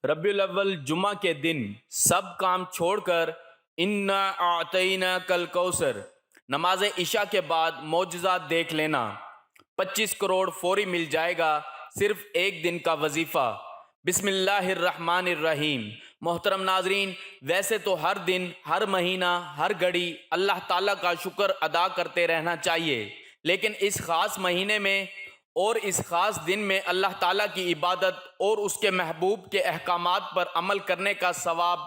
ربیع الاول جمعہ کے دن سب کام چھوڑ کر انا اعطینا کل کوثر نماز عشاء کے بعد معجزات دیکھ لینا۔ 25 کروڑ فوری مل جائے گا، صرف ایک دن کا وظیفہ۔ بسم اللہ الرحمن الرحیم۔ محترم ناظرین، ویسے تو ہر دن، ہر مہینہ، ہر گھڑی اللہ تعالیٰ کا شکر ادا کرتے رہنا چاہیے، لیکن اس خاص مہینے میں اور اس خاص دن میں اللہ تعالیٰ کی عبادت اور اس کے محبوب کے احکامات پر عمل کرنے کا ثواب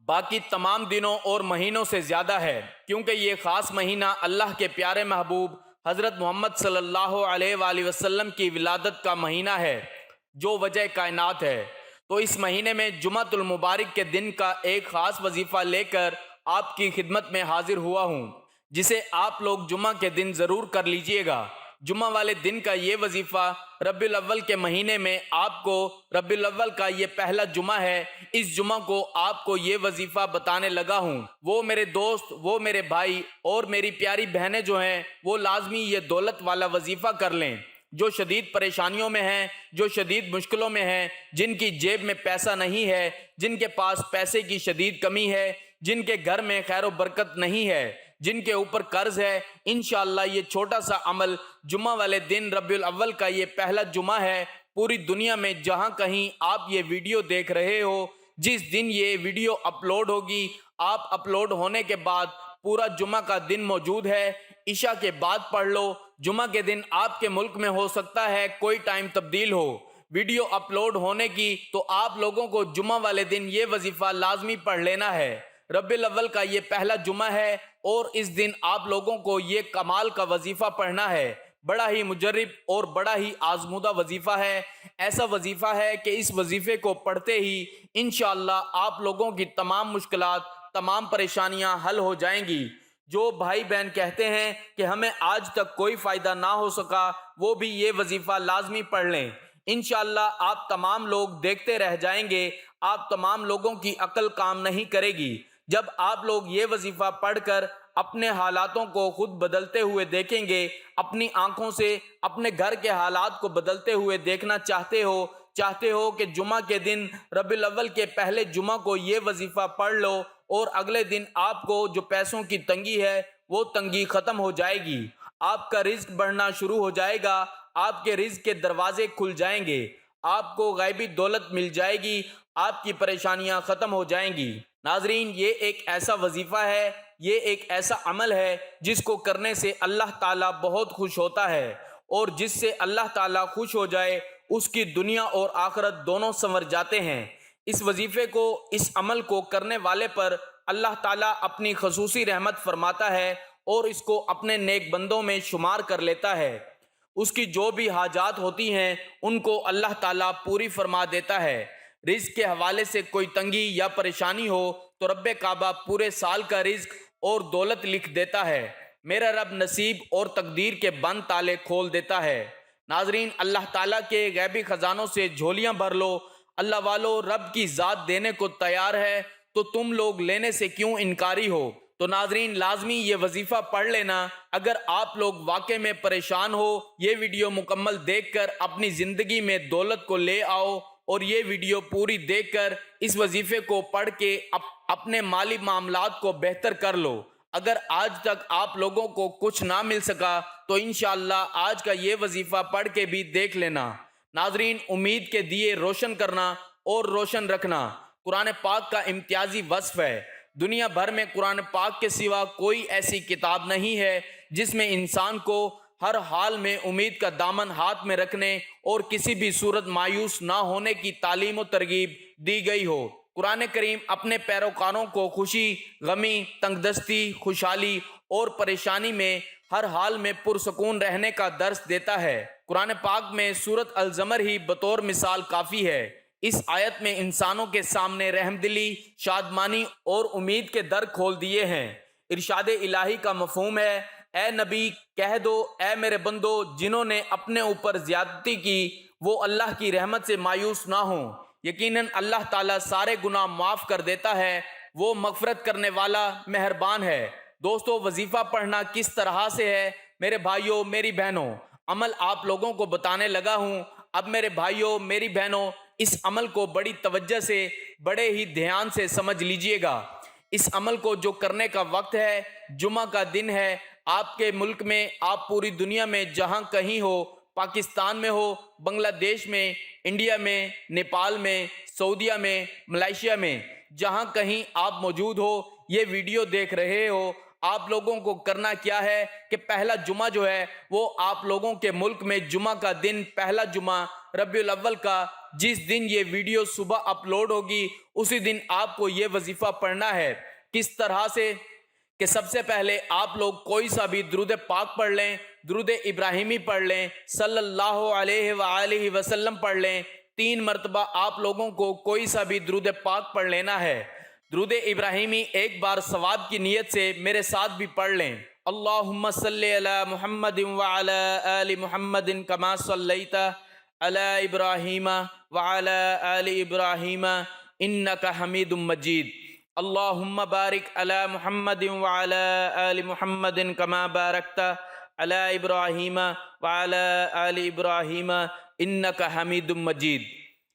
باقی تمام دنوں اور مہینوں سے زیادہ ہے، کیونکہ یہ خاص مہینہ اللہ کے پیارے محبوب حضرت محمد صلی اللہ علیہ وآلہ وسلم کی ولادت کا مہینہ ہے، جو وجہ کائنات ہے۔ تو اس مہینے میں جمعۃ المبارک کے دن کا ایک خاص وظیفہ لے کر آپ کی خدمت میں حاضر ہوا ہوں، جسے آپ لوگ جمعہ کے دن ضرور کر لیجئے گا۔ جمعہ والے دن کا یہ وظیفہ ربیع الاول کے مہینے میں آپ کو ربیع الاول کا یہ پہلا جمعہ ہے، اس جمعہ کو آپ کو یہ وظیفہ بتانے لگا ہوں۔ وہ میرے دوست، وہ میرے بھائی اور میری پیاری بہنیں جو ہیں، وہ لازمی یہ دولت والا وظیفہ کر لیں۔ جو شدید پریشانیوں میں ہیں، جو شدید مشکلوں میں ہیں، جن کی جیب میں پیسہ نہیں ہے، جن کے پاس پیسے کی شدید کمی ہے، جن کے گھر میں خیر و برکت نہیں ہے، جن کے اوپر قرض ہے، انشاءاللہ یہ چھوٹا سا عمل جمعہ والے دن ربیع الاول کا یہ پہلا جمعہ ہے۔ پوری دنیا میں جہاں کہیں آپ یہ ویڈیو دیکھ رہے ہو، جس دن یہ ویڈیو اپلوڈ ہوگی، آپ اپلوڈ ہونے کے بعد پورا جمعہ کا دن موجود ہے۔ عشاء کے بعد پڑھ لو۔ جمعہ کے دن آپ کے ملک میں ہو سکتا ہے کوئی ٹائم تبدیل ہو ویڈیو اپلوڈ ہونے کی، تو آپ لوگوں کو جمعہ والے دن یہ وظیفہ لازمی پڑھ لینا ہے۔ ربیع الاول کا یہ پہلا جمعہ ہے اور اس دن آپ لوگوں کو یہ کمال کا وظیفہ پڑھنا ہے۔ بڑا ہی مجرب اور بڑا ہی آزمودہ وظیفہ ہے۔ ایسا وظیفہ ہے کہ اس وظیفے کو پڑھتے ہی انشاءاللہ آپ لوگوں کی تمام مشکلات، تمام پریشانیاں حل ہو جائیں گی۔ جو بھائی بہن کہتے ہیں کہ ہمیں آج تک کوئی فائدہ نہ ہو سکا، وہ بھی یہ وظیفہ لازمی پڑھ لیں۔ انشاءاللہ آپ تمام لوگ دیکھتے رہ جائیں گے، آپ تمام لوگوں کی عقل کام نہیں کرے گی۔ جب آپ لوگ یہ وظیفہ پڑھ کر اپنے حالاتوں کو خود بدلتے ہوئے دیکھیں گے، اپنی آنکھوں سے اپنے گھر کے حالات کو بدلتے ہوئے دیکھنا چاہتے ہو کہ جمعہ کے دن ربیع الاول کے پہلے جمعہ کو یہ وظیفہ پڑھ لو، اور اگلے دن آپ کو جو پیسوں کی تنگی ہے وہ تنگی ختم ہو جائے گی، آپ کا رزق بڑھنا شروع ہو جائے گا، آپ کے رزق کے دروازے کھل جائیں گے، آپ کو غیبی دولت مل جائے گی، آپ کی پریشانیاں ختم ہو جائیں گی۔ ناظرین، یہ ایک ایسا وظیفہ ہے، یہ ایک ایسا عمل ہے جس کو کرنے سے اللہ تعالیٰ بہت خوش ہوتا ہے، اور جس سے اللہ تعالیٰ خوش ہو جائے اس کی دنیا اور آخرت دونوں سنور جاتے ہیں۔ اس وظیفے کو، اس عمل کو کرنے والے پر اللہ تعالیٰ اپنی خصوصی رحمت فرماتا ہے اور اس کو اپنے نیک بندوں میں شمار کر لیتا ہے۔ اس کی جو بھی حاجات ہوتی ہیں ان کو اللہ تعالیٰ پوری فرما دیتا ہے۔ رزق کے حوالے سے کوئی تنگی یا پریشانی ہو تو رب کعبہ پورے سال کا رزق اور دولت لکھ دیتا ہے۔ میرا رب نصیب اور تقدیر کے بند تالے کھول دیتا ہے۔ ناظرین، اللہ تعالیٰ کے غیبی خزانوں سے جھولیاں بھر لو۔ اللہ والو، رب کی ذات دینے کو تیار ہے تو تم لوگ لینے سے کیوں انکاری ہو؟ تو ناظرین، لازمی یہ وظیفہ پڑھ لینا۔ اگر آپ لوگ واقع میں پریشان ہو، یہ ویڈیو مکمل دیکھ کر اپنی زندگی میں دولت کو لے آؤ، اور یہ ویڈیو پوری دیکھ کر اس وظیفے کو پڑھ کے اپنے مالی معاملات کو بہتر کر لو۔ اگر آج تک آپ لوگوں کو کچھ نہ مل سکا تو انشاءاللہ آج کا یہ وظیفہ پڑھ کے بھی دیکھ لینا۔ ناظرین، امید کے دیے روشن کرنا اور روشن رکھنا قرآن پاک کا امتیازی وصف ہے۔ دنیا بھر میں قرآن پاک کے سوا کوئی ایسی کتاب نہیں ہے جس میں انسان کو ہر حال میں امید کا دامن ہاتھ میں رکھنے اور کسی بھی صورت مایوس نہ ہونے کی تعلیم و ترغیب دی گئی ہو۔ قرآن کریم اپنے پیروکاروں کو خوشی، غمی، تنگ دستی، خوشحالی اور پریشانی میں ہر حال میں پرسکون رہنے کا درس دیتا ہے۔ قرآن پاک میں سورۃ الزمر ہی بطور مثال کافی ہے۔ اس آیت میں انسانوں کے سامنے رحم دلی، شادمانی اور امید کے در کھول دیے ہیں۔ ارشاد الہی کا مفہوم ہے، اے نبی کہہ دو، اے میرے بندو، جنہوں نے اپنے اوپر زیادتی کی وہ اللہ کی رحمت سے مایوس نہ ہوں۔ یقیناً اللہ تعالیٰ سارے گناہ معاف کر دیتا ہے، وہ مغفرت کرنے والا مہربان ہے۔ دوستو، وظیفہ پڑھنا کس طرح سے ہے؟ میرے بھائیوں، میری بہنوں، عمل آپ لوگوں کو بتانے لگا ہوں۔ اب میرے بھائیوں، میری بہنوں، اس عمل کو بڑی توجہ سے بڑے ہی دھیان سے سمجھ لیجئے گا۔ اس عمل کو جو کرنے کا وقت ہے جمعہ کا دن ہے۔ آپ کے ملک میں، آپ پوری دنیا میں جہاں کہیں ہو، پاکستان میں ہو، بنگلہ دیش میں، انڈیا میں، نیپال میں، سعودیہ میں، ملائیشیا میں، جہاں کہیں آپ موجود ہو، یہ ویڈیو دیکھ رہے ہو، آپ لوگوں کو کرنا کیا ہے کہ پہلا جمعہ جو ہے وہ آپ لوگوں کے ملک میں جمعہ کا دن، پہلا جمعہ ربیع الاول کا، جس دن یہ ویڈیو صبح اپلوڈ ہوگی، اسی دن آپ کو یہ وظیفہ پڑھنا ہے۔ کس طرح سے؟ کہ سب سے پہلے آپ لوگ کوئی سا بھی درود پاک پڑھ لیں، درود ابراہیمی پڑھ لیں، صلی اللہ علیہ وآلہ وسلم پڑھ لیں۔ 3 مرتبہ آپ لوگوں کو کوئی سا بھی درود پاک پڑھ لینا ہے۔ درود ابراہیمی ایک بار ثواب کی نیت سے میرے ساتھ بھی پڑھ لیں۔ اللہم صلی علی محمد وعلی آل محمد کما صلیت علی ابراہیم وعلی آل ابراہیم انک حمید مجید۔ اللہم بارک علی محمد وعلی آل محمد کما بارکت علی ابراہیم وعلی آل ابراہیم انک حمید مجید۔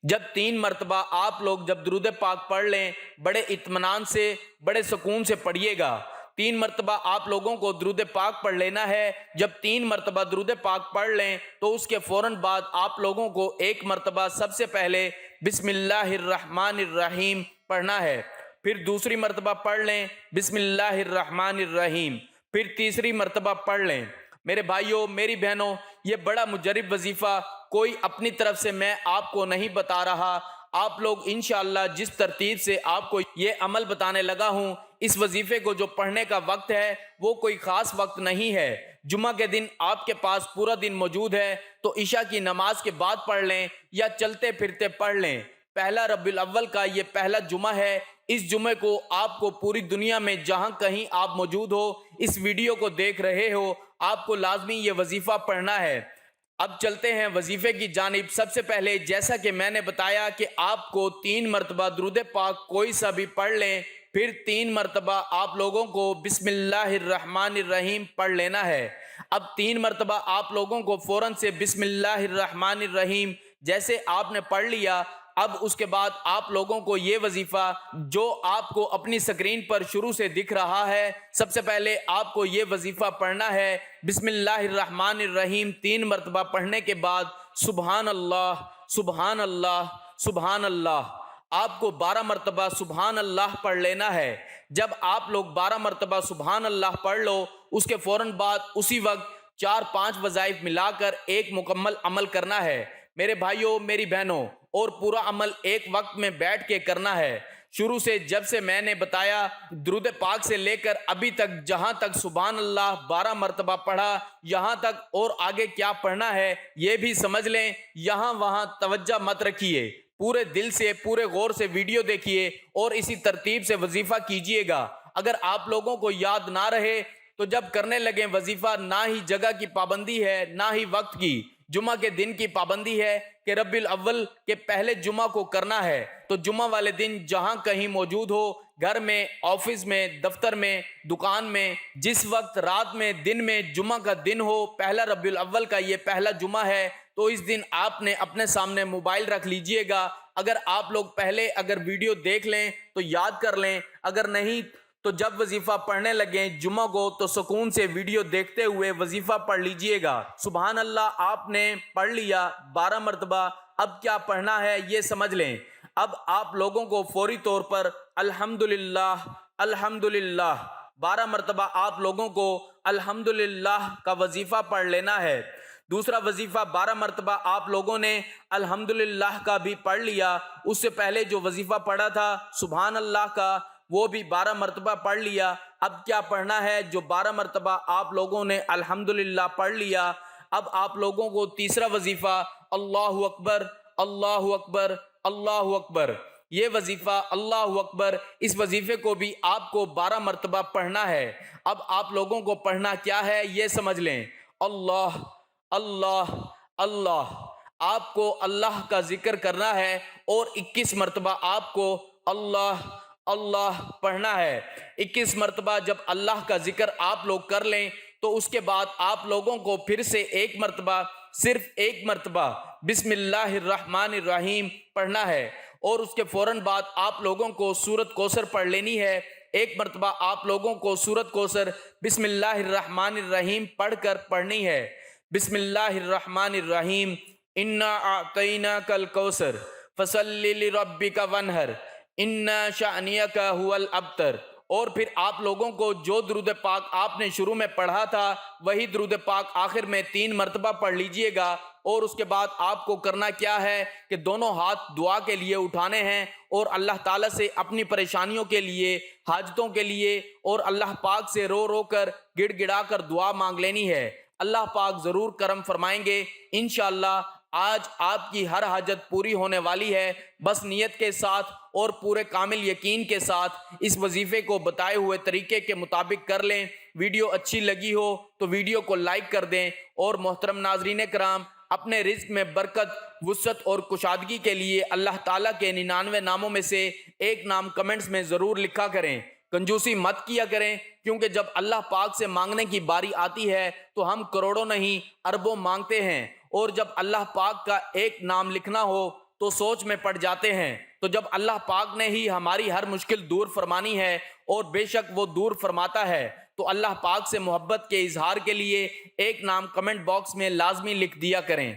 جب 3 مرتبہ آپ لوگ جب درود پاک پڑھ لیں، بڑے اطمینان سے، بڑے سکون سے پڑھیے گا۔ 3 مرتبہ آپ لوگوں کو درود پاک پڑھ لینا ہے۔ جب 3 مرتبہ درود پاک پڑھ لیں تو اس کے فوراً بعد آپ لوگوں کو 1 مرتبہ سب سے پہلے بسم اللہ الرحمن الرحیم پڑھنا ہے۔ پھر دوسری مرتبہ پڑھ لیں بسم اللہ الرحمن الرحیم، پھر تیسری مرتبہ پڑھ لیں۔ میرے بھائیوں، میری بہنوں، یہ بڑا مجرب وظیفہ کوئی اپنی طرف سے میں آپ کو نہیں بتا رہا۔ آپ لوگ انشاءاللہ جس ترتیب سے آپ کو یہ عمل بتانے لگا ہوں، اس وظیفے کو جو پڑھنے کا وقت ہے وہ کوئی خاص وقت نہیں ہے۔ جمعہ کے دن آپ کے پاس پورا دن موجود ہے تو عشاء کی نماز کے بعد پڑھ لیں یا چلتے پھرتے پڑھ لیں۔ پہلا ربیع الاول کا یہ پہلا جمعہ ہے۔ اس جمعے کو آپ کو پوری دنیا میں جہاں کہیں آپ موجود ہو، اس ویڈیو کو دیکھ رہے ہو، آپ کو لازمی یہ وظیفہ پڑھنا ہے۔ اب چلتے ہیں وظیفے کی جانب۔ سب سے پہلے جیسا کہ میں نے بتایا کہ آپ کو 3 مرتبہ درود پاک کوئی سا بھی پڑھ لیں، پھر 3 مرتبہ آپ لوگوں کو بسم اللہ الرحمن الرحیم پڑھ لینا ہے۔ اب 3 مرتبہ آپ لوگوں کو فوراً سے بسم اللہ الرحمن الرحیم جیسے آپ نے پڑھ لیا، اب اس کے بعد آپ لوگوں کو یہ وظیفہ جو آپ کو اپنی سکرین پر شروع سے دکھ رہا ہے، سب سے پہلے آپ کو یہ وظیفہ پڑھنا ہے۔ بسم اللہ الرحمن الرحیم 3 مرتبہ پڑھنے کے بعد سبحان اللہ سبحان اللہ سبحان اللہ، آپ کو 12 مرتبہ سبحان اللہ پڑھ لینا ہے۔ جب آپ لوگ 12 مرتبہ سبحان اللہ پڑھ لو، اس کے فوراً بعد اسی وقت 4-5 وظائف ملا کر ایک مکمل عمل کرنا ہے۔ میرے بھائیوں، میری بہنوں، اور پورا عمل ایک وقت میں بیٹھ کے کرنا ہے۔ شروع سے جب سے میں نے بتایا درود پاک سے لے کر ابھی تک، جہاں تک سبحان اللہ 12 مرتبہ پڑھا، یہاں تک اور آگے کیا پڑھنا ہے یہ بھی سمجھ لیں۔ یہاں وہاں توجہ مت رکھیے، پورے دل سے، پورے غور سے ویڈیو دیکھیے اور اسی ترتیب سے وظیفہ کیجئے گا۔ اگر آپ لوگوں کو یاد نہ رہے تو جب کرنے لگیں وظیفہ، نہ ہی جگہ کی پابندی ہے نہ ہی وقت کی، جمعہ کے دن کی پابندی ہے کہ ربیع الاول کے پہلے جمعہ کو کرنا ہے، تو جمعہ والے دن جہاں کہیں موجود ہو، گھر میں، آفس میں، دفتر میں، دکان میں، جس وقت رات میں، دن میں، جمعہ کا دن ہو، پہلا ربیع الاول کا یہ پہلا جمعہ ہے، تو اس دن آپ نے اپنے سامنے موبائل رکھ لیجئے گا۔ اگر آپ لوگ پہلے اگر ویڈیو دیکھ لیں تو یاد کر لیں، اگر نہیں تو جب وظیفہ پڑھنے لگیں جمعہ کو تو سکون سے ویڈیو دیکھتے ہوئے وظیفہ پڑھ لیجئے گا۔ سبحان اللہ آپ نے پڑھ لیا 12 مرتبہ، اب کیا پڑھنا ہے یہ سمجھ لیں۔ اب آپ لوگوں کو فوری طور پر الحمدللہ الحمدللہ 12 مرتبہ آپ لوگوں کو الحمدللہ کا وظیفہ پڑھ لینا ہے۔ دوسرا وظیفہ 12 مرتبہ آپ لوگوں نے الحمدللہ کا بھی پڑھ لیا۔ اس سے پہلے جو وظیفہ پڑھا تھا سبحان اللہ کا، وہ بھی 12 مرتبہ پڑھ لیا۔ اب کیا پڑھنا ہے؟ جو 12 مرتبہ آپ لوگوں نے الحمدللہ پڑھ لیا، اب آپ لوگوں کو تیسرا وظیفہ اللہ اکبر اللہ اکبر اللہ اکبر، یہ وظیفہ اللہ اکبر، اس وظیفے کو بھی آپ کو 12 مرتبہ پڑھنا ہے۔ اب آپ لوگوں کو پڑھنا کیا ہے یہ سمجھ لیں۔ اللہ اللہ اللہ، آپ کو اللہ کا ذکر کرنا ہے اور 21 مرتبہ آپ کو اللہ اللہ پڑھنا ہے۔ 21 مرتبہ جب اللہ کا ذکر آپ لوگ کر لیں تو اس کے بعد آپ لوگوں کو پھر سے 1 مرتبہ صرف ایک مرتبہ بسم اللہ الرحمن الرحیم پڑھنا ہے، اور اس کے فوراً بعد آپ لوگوں کو سورۃ کوثر پڑھ لینی ہے۔ ایک مرتبہ آپ لوگوں کو سورۃ کوثر بسم اللہ الرحمن الرحیم پڑھ کر پڑھنی ہے۔ بسم اللہ الرحمن الرحیم، انا اعطیناک الکوثر فصلی لربک وانحر ان شانئک ھو الابتر۔ اور پھر آپ لوگوں کو جو درود پاک آپ نے شروع میں پڑھا تھا وہی درود پاک آخر میں 3 مرتبہ پڑھ لیجئے گا، اور اس کے بعد آپ کو کرنا کیا ہے کہ دونوں ہاتھ دعا کے لیے اٹھانے ہیں اور اللہ تعالیٰ سے اپنی پریشانیوں کے لیے، حاجتوں کے لیے، اور اللہ پاک سے رو رو کر گڑ گڑا کر دعا مانگ لینی ہے۔ اللہ پاک ضرور کرم فرمائیں گے انشاءاللہ۔ آج آپ کی ہر حاجت پوری ہونے والی ہے، بس نیت کے ساتھ اور پورے کامل یقین کے ساتھ اس وظیفے کو بتائے ہوئے طریقے کے مطابق کر لیں۔ ویڈیو اچھی لگی ہو تو ویڈیو کو لائک کر دیں، اور محترم ناظرین کرام، اپنے رزق میں برکت، وسعت اور کشادگی کے لیے اللہ تعالیٰ کے 99 ناموں میں سے ایک نام کمنٹس میں ضرور لکھا کریں۔ کنجوسی مت کیا کریں، کیونکہ جب اللہ پاک سے مانگنے کی باری آتی ہے تو ہم کروڑوں نہیں اربوں مانگتے ہیں، اور جب اللہ پاک کا ایک نام لکھنا ہو تو سوچ میں پڑ جاتے ہیں۔ تو جب اللہ پاک نے ہی ہماری ہر مشکل دور فرمانی ہے، اور بے شک وہ دور فرماتا ہے، تو اللہ پاک سے محبت کے اظہار کے لیے ایک نام کمنٹ باکس میں لازمی لکھ دیا کریں۔